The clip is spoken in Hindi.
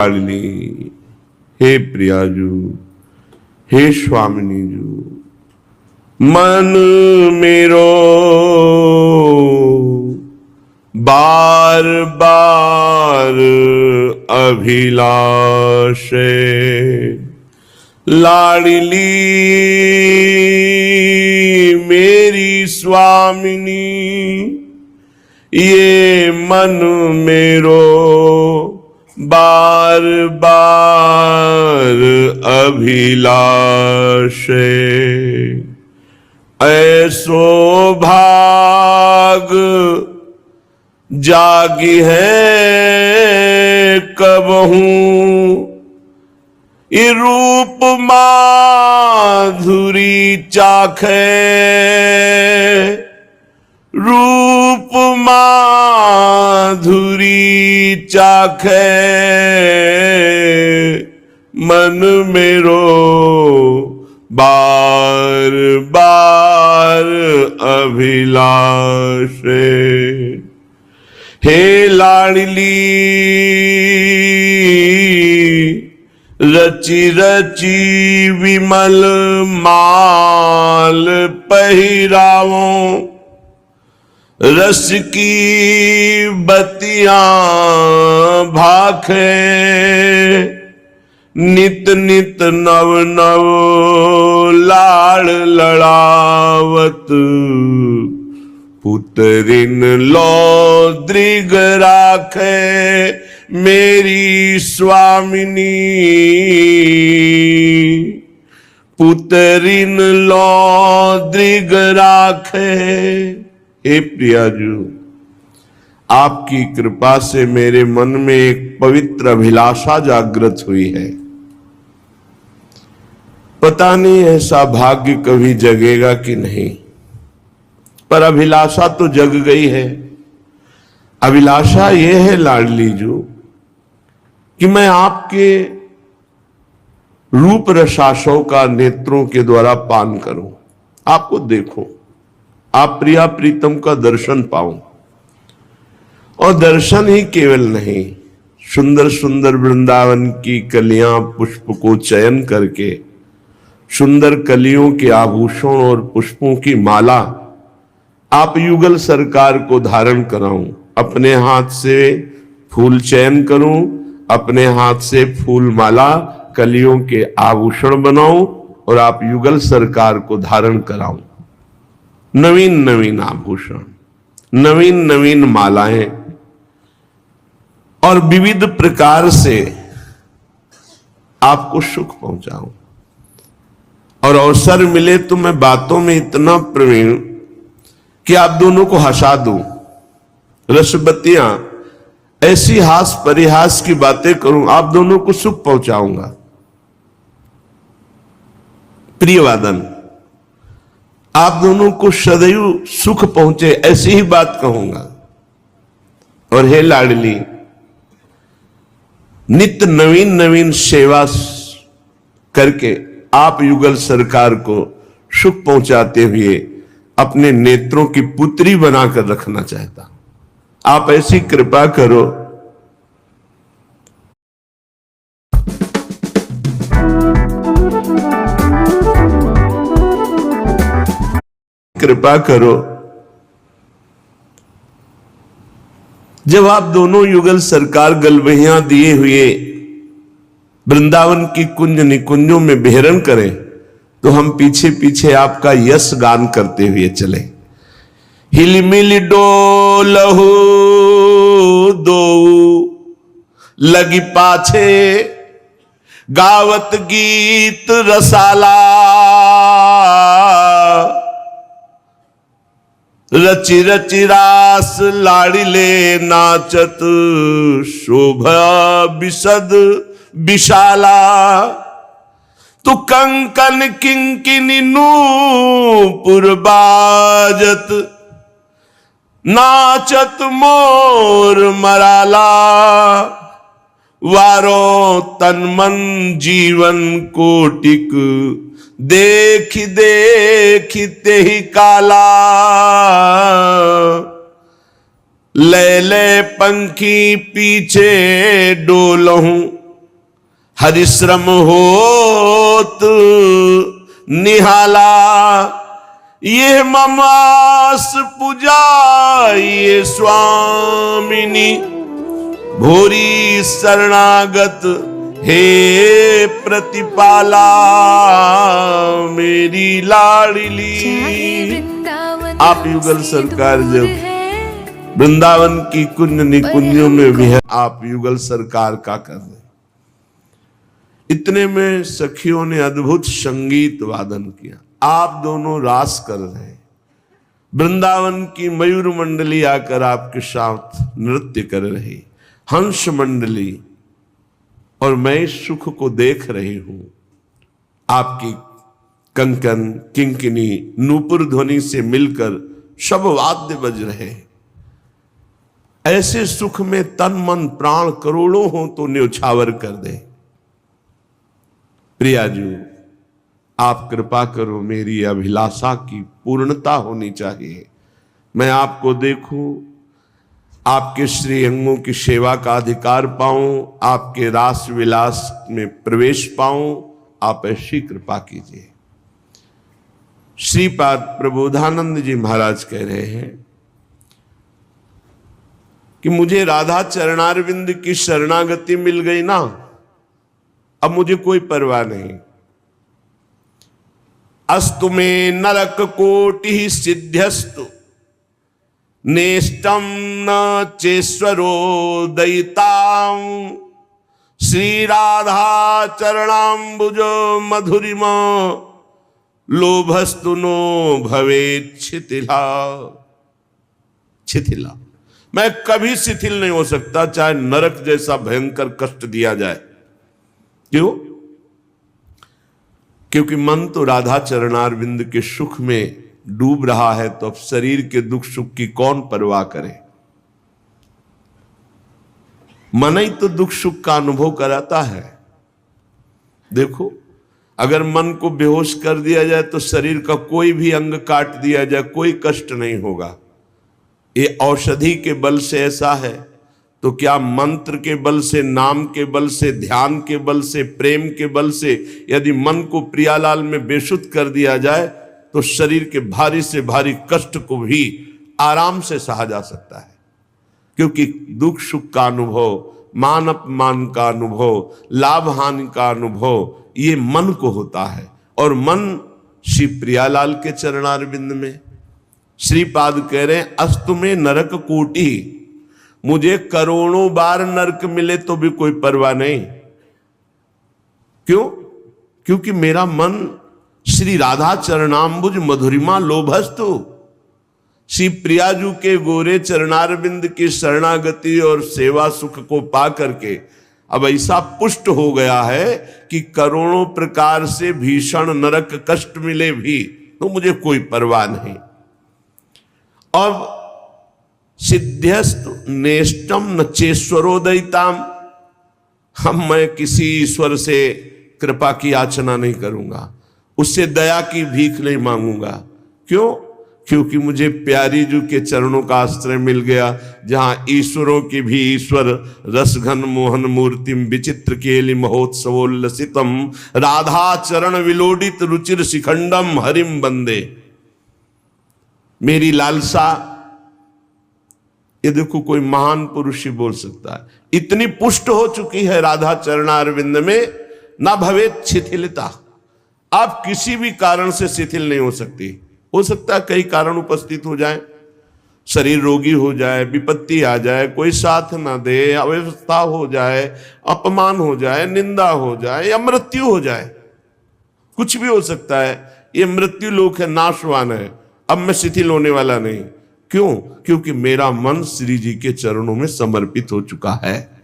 लाडली, हे प्रियाजू, हे स्वामिनी जू, मन मेरो बार बार अभिलाष, लाडली मेरी स्वामिनी, ये मन मेरो बार बार अभिलाष, ऐसो भाग जागी है कबहू, ये रूप माधुरी चाखे, रूप माधुरी चाखे, मन मेरो बार बार अभिलाष, हे लाडली रची रची विमल माल पहिरावों, रस की बत्तियां भाखे, नित नित नव नव लाड़ लड़ावत, पुतरिन लो दृग राखे, मेरी स्वामिनी पुतरिन लो दृग राखे। हे प्रियाजू, आपकी कृपा से मेरे मन में एक पवित्र अभिलाषा जागृत हुई है। पता नहीं ऐसा भाग्य कभी जगेगा कि नहीं, पर अभिलाषा तो जग गई है। अभिलाषा ये है लाडली जू कि मैं आपके रूप रसाशों का नेत्रों के द्वारा पान करूं, आपको देखूं, आप प्रिया प्रीतम का दर्शन पाऊं। और दर्शन ही केवल नहीं, सुंदर सुंदर वृंदावन की कलियां पुष्प को चयन करके सुंदर कलियों के आभूषण और पुष्पों की माला आप युगल सरकार को धारण कराऊं, अपने हाथ से फूल चयन करूं, अपने हाथ से फूल माला कलियों के आभूषण बनाऊं और आप युगल सरकार को धारण कराऊं। नवीन नवीन आभूषण, नवीन नवीन मालाएं और विविध प्रकार से आपको सुख पहुंचाऊं। और अवसर मिले तो मैं बातों में इतना प्रवीण कि आप दोनों को हंसा दूं, रसबत्तियां ऐसी हास परिहास की बातें करूं, आप दोनों को सुख पहुंचाऊंगा। प्रियवादन, आप दोनों को सदैव सुख पहुंचे ऐसी ही बात कहूंगा। और हे लाडली, नित्य नवीन नवीन सेवा करके आप युगल सरकार को सुख पहुंचाते हुए अपने नेत्रों की पुत्री बनाकर रखना चाहता। आप ऐसी कृपा करो। कृपा करो, जब आप दोनों युगल सरकार गलबहियां दिए हुए वृंदावन की कुंज निकुंजों में विहरण करें तो हम पीछे पीछे आपका यश गान करते हुए चले। हिलमिल डोलहु दो लगी पाछे, गावत गीत रसाला, रचि रचि रास लाड़िले नाचत, शोभा विशद विशाला। तू कंकन किंकिनी नूपुर बाजत, नाचत मोर मराला। वारो तन मन जीवन कोटिक, देख देख ते ही काला। ले ले पंखी पीछे डोलहूं, हरिश्रम होत निहाला, ये ममास पूजा ये स्वामिनी, भोरी शरणागत हे प्रतिपाला मेरी लाडली। आप युगल सरकार जब वृंदावन की कुंज निकुंजों में भी है, आप युगल सरकार का कर रहे। इतने में सखियों ने अद्भुत संगीत वादन किया, आप दोनों रास कर रहे हैं। वृंदावन की मयूर मंडली आकर आपके साथ नृत्य कर रही, हंस मंडली, और मैं इस सुख को देख रही हूं। आपकी कंकन किंकिनी नूपुर ध्वनि से मिलकर सब वाद्य बज रहे हैं। ऐसे सुख में तन मन प्राण करोड़ों हो तो न्योछावर कर दे। प्रियाजू, आप कृपा करो, मेरी अभिलाषा की पूर्णता होनी चाहिए। मैं आपको देखूं, आपके श्री अंगों की सेवा का अधिकार पाऊं, आपके रास विलास में प्रवेश पाऊं। आप ऐसी कृपा कीजिए। श्रीपाद प्रबोधानंद जी महाराज कह रहे हैं कि मुझे राधा चरणारविंद की शरणागति मिल गई ना, अब मुझे कोई परवाह नहीं। अस्तु में नरक कोटि सिद्ध्यस्तु, नेष्टम न चेश्वरो दयिताम, श्री राधा चरणाम्बुज मधुरिमा, लोभस्तु नो भवेत् शिथिला। शिथिला, मैं कभी शिथिल नहीं हो सकता, चाहे नरक जैसा भयंकर कष्ट दिया जाए। क्यों? क्योंकि मन तो राधा चरणारविंद के सुख में डूब रहा है, तो अब शरीर के दुख सुख की कौन परवाह करे। मन ही तो दुख सुख का अनुभव कराता है। देखो, अगर मन को बेहोश कर दिया जाए तो शरीर का कोई भी अंग काट दिया जाए, कोई कष्ट नहीं होगा। ये औषधि के बल से ऐसा है, तो क्या मंत्र के बल से, नाम के बल से, ध्यान के बल से, प्रेम के बल से यदि मन को प्रियालाल में बेसुध कर दिया जाए तो शरीर के भारी से भारी कष्ट को भी आराम से सहा जा सकता है। क्योंकि दुख सुख का अनुभव, मान अपमान का अनुभव, लाभ हानि का अनुभव ये मन को होता है। और मन श्री प्रियालाल के चरणारविंद में। श्रीपाद कह रहे हैं, अस्तु में नरक कोटि, मुझे करोड़ों बार नरक मिले तो भी कोई परवाह नहीं। क्यों? क्योंकि मेरा मन श्री राधा चरणाम्बुज मधुरिमा लोभस्तु, श्री प्रियाजू के गोरे चरणारविंद की शरणागति और सेवा सुख को पा करके अब ऐसा पुष्ट हो गया है कि करोड़ों प्रकार से भीषण नरक कष्ट मिले भी तो मुझे कोई परवाह नहीं। अब सिद्ध्यस्तु नेष्टम न चेश्वरोदयिताम, हम मैं किसी ईश्वर से कृपा की याचना नहीं करूंगा, उससे दया की भीख नहीं मांगूंगा। क्यों? क्योंकि मुझे प्यारी जू के चरणों का आश्रय मिल गया, जहां ईश्वरों की भी ईश्वर रसघन मोहन मूर्तिम विचित्र केलि महोत्सवोल्लसितम, राधा चरण विलोडित रुचिर शिखंडम हरिम बंदे। मेरी लालसा, ये देखो कोई महान पुरुष ही बोल सकता है, इतनी पुष्ट हो चुकी है राधा चरणारविंद में, ना भवेत शिथिलता। आप किसी भी कारण से शिथिल नहीं हो सकती। हो सकता है कई कारण उपस्थित हो जाए, शरीर रोगी हो जाए, विपत्ति आ जाए, कोई साथ ना दे, अव्यवस्था हो जाए, अपमान हो जाए, निंदा हो जाए या मृत्यु हो जाए, कुछ भी हो सकता है। ये मृत्यु लोक है, नाशवान है, अब मैं शिथिल होने वाला नहीं। क्यों? क्योंकि मेरा मन श्री जी के चरणों में समर्पित हो चुका है।